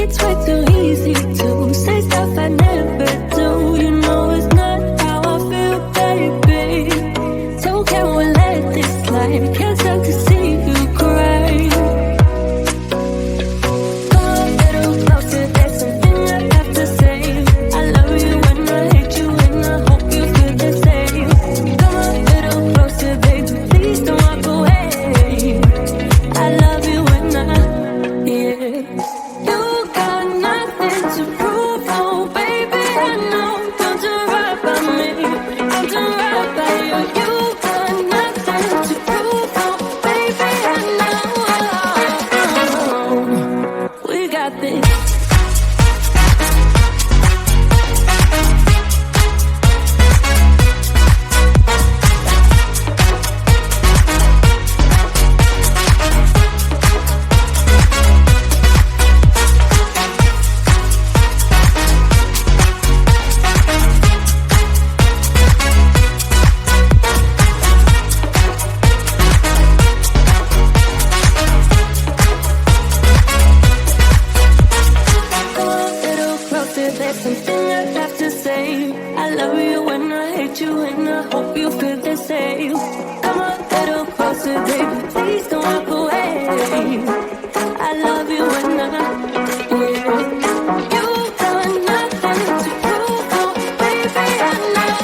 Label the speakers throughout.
Speaker 1: It's way too easy to say stuff I never do. You know it's not how I feel, baby. So can we let this slide? Can't stand to see you cry. Come a little closer, there's something I have to say. I love you when I hate you, and I hope you feel the same. Come a little closer, baby, please don't walk away. I love you when yeah. You got nothing to prove, oh baby, I know. Don't you right by me, don't you right by you. You got nothing to prove, oh baby, I know. We got this. There's something I have to say. I love you when I hate you, and I hope you feel the same. Come a little closer, baby, please don't walk away. I love you when yeah. You got nothing to prove, oh baby, I know.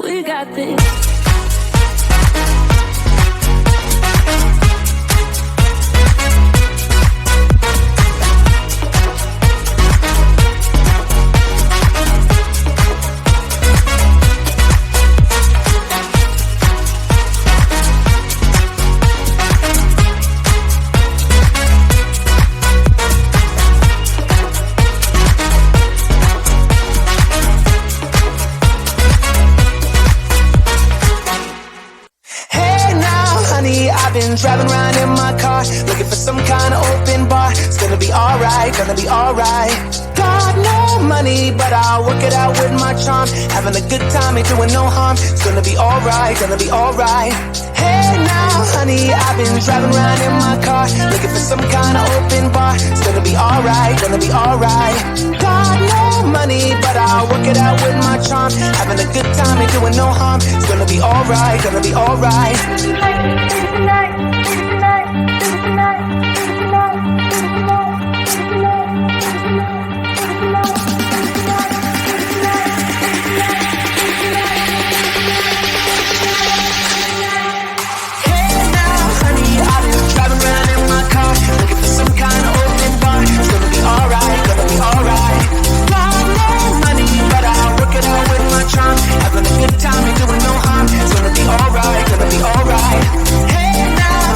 Speaker 1: We got this.
Speaker 2: Driving around in my car, looking for some kind of open bar. It's gonna be alright, gonna be alright. Got no money, but I'll work it out with my charm. Having a good time, ain't doing no harm. It's gonna be alright, gonna be alright. Hey now, honey, I've been driving around in my car, looking for some kind of open bar. It's gonna be alright, gonna be alright. Got no money, but I'll work it out with my charm. Having a good time, ain't doing no harm. It's gonna be alright, gonna be alright. Having a good time, ain't doing no harm. It's gonna be alright, gonna be alright. Hey now,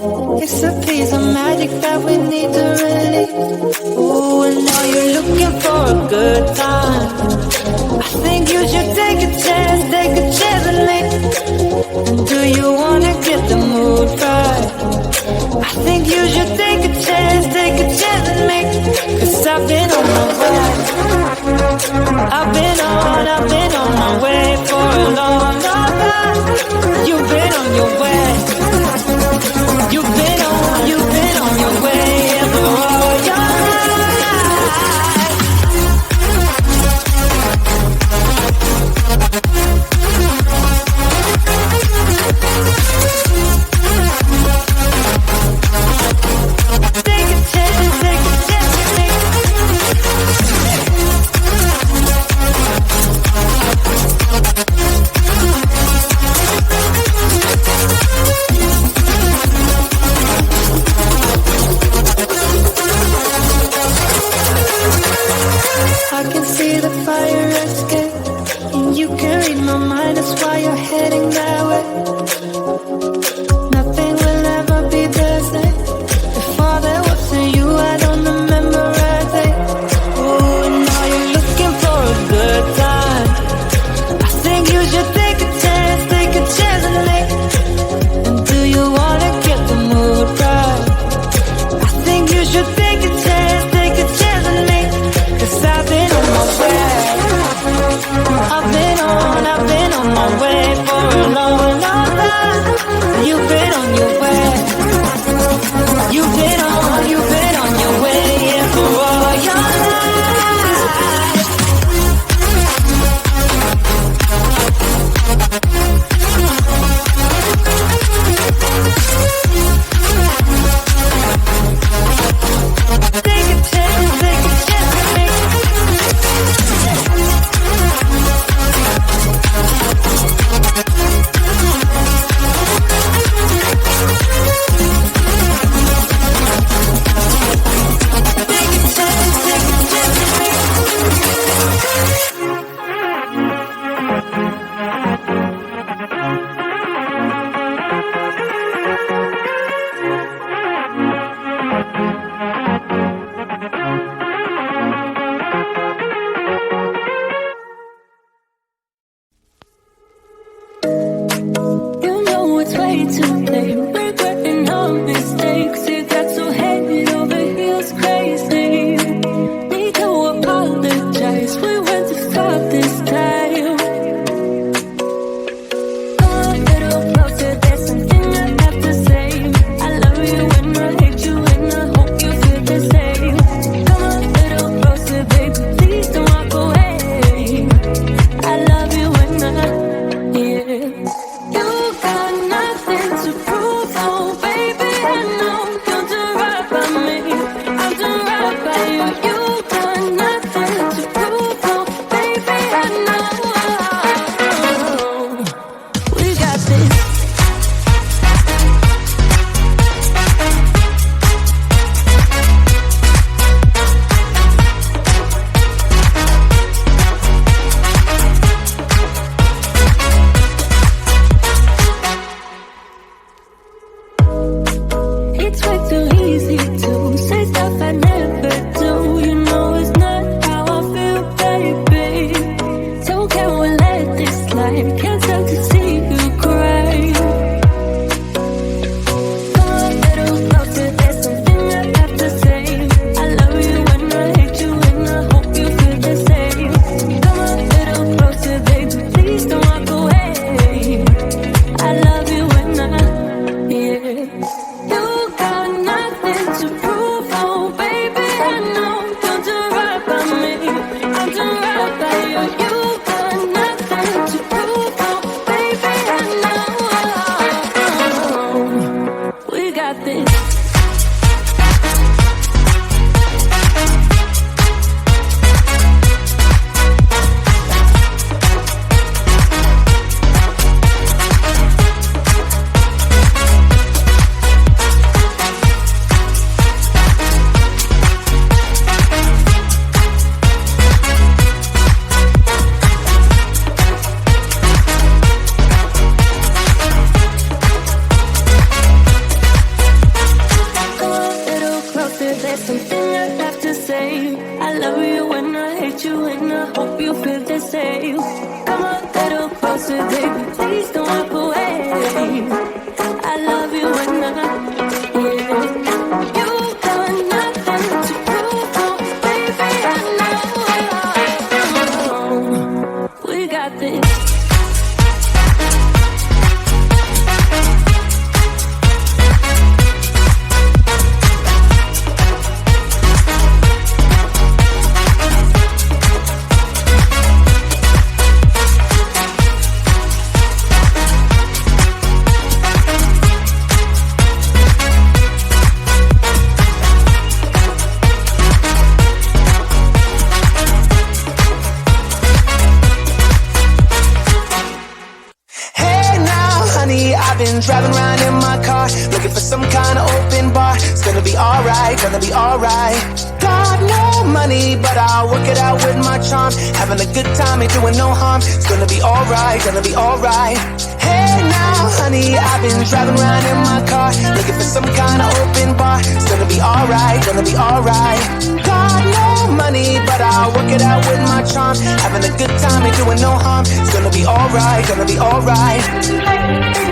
Speaker 1: It's a piece of magic that we need to release. Ooh, and now you're looking for a good time. I think you should take a chance and leave. And do you wanna get the mood right? I think you should take a chance and make. 'Cause I've been on my way. I've been on my way for a long, long time. You've been on your way. You've been on your way for all your life.
Speaker 2: been driving around in my car, looking for some kind of open bar. It's gonna be alright, gonna be alright. Got no money, but I'll work it out with my charm. Having a good time, ain't doing no harm. It's gonna be alright, gonna be alright. Hey now, honey, I've been driving around in my car, looking for some kind of open bar. It's gonna be alright, gonna be alright. Got no money, but I'll work it out with my charm. Having a good time, ain't doing no harm. It's gonna be alright, gonna be alright.